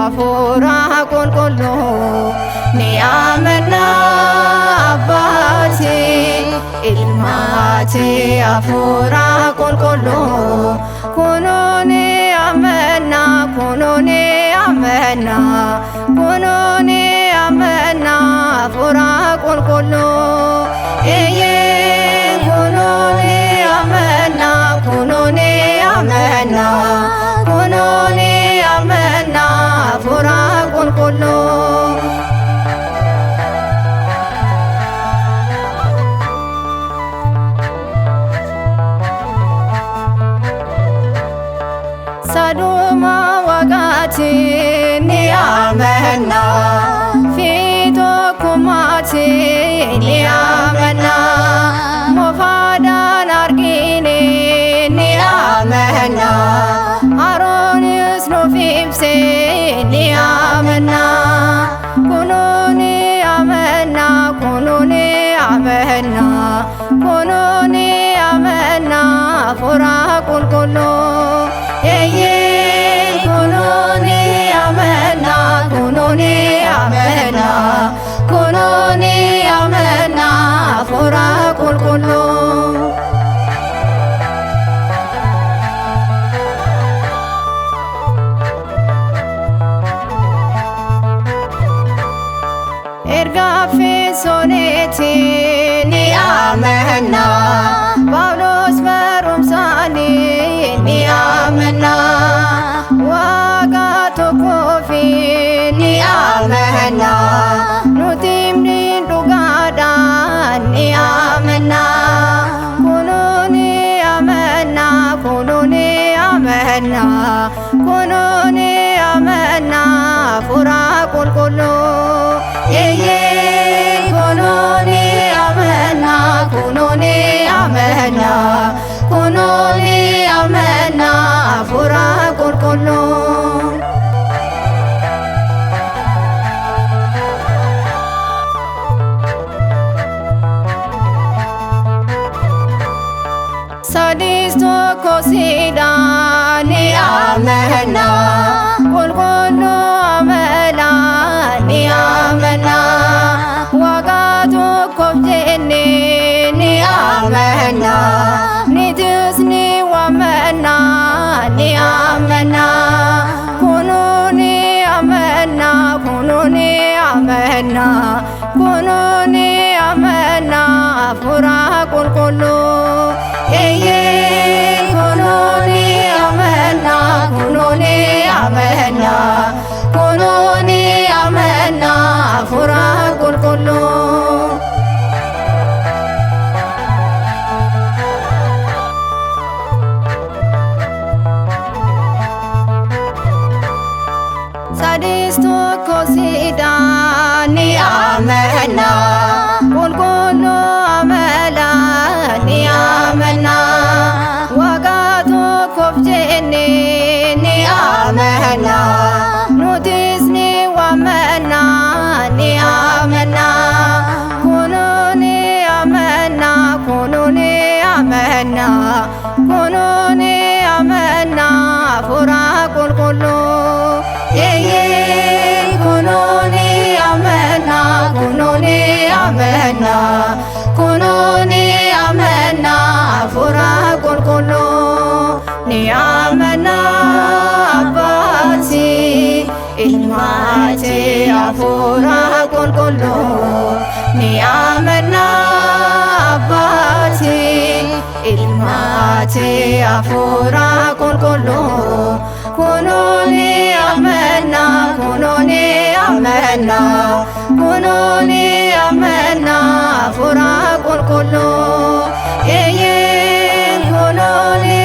Afura qulqullu ni amanna abbati ilmati afura qulqullu kununi amanna afura qulqullu eye kununi amanna afura qulqullu saduma wagati ni amanna fito kumati ni amanna mofadan argine ni amanna aronis no fipse ni amanna kununi amanna afura qulqullu eye kununi amanna afura qulqullu ergafe soneti ni amanna Paulos barumsani ni amanna waga tokofi ni amanna nutimni dugada ni amanna kununi amanna afura qulqullu eye kununi amanna afura qulqullu sadisto kosida ni amanna qulqullu amala ni amanna wagatu kofjene ni amanna nitisni wamanna ni amanna kununi amanna afura qulqullu eye kununi amanna afura qulqullu sadisto kosida ni amanna qulqullu amala ni amanna wagatu kofjene ni amanna nutisni wamanna ni amanna kununi amanna afura qulqullu eye kununi amanna afura qulqullu ni amanna abbati ilmati afura qulqullu ni amanna abbati ilmati afura qulqullu kununi amanna kunoni amanna fura kulkullu kunoni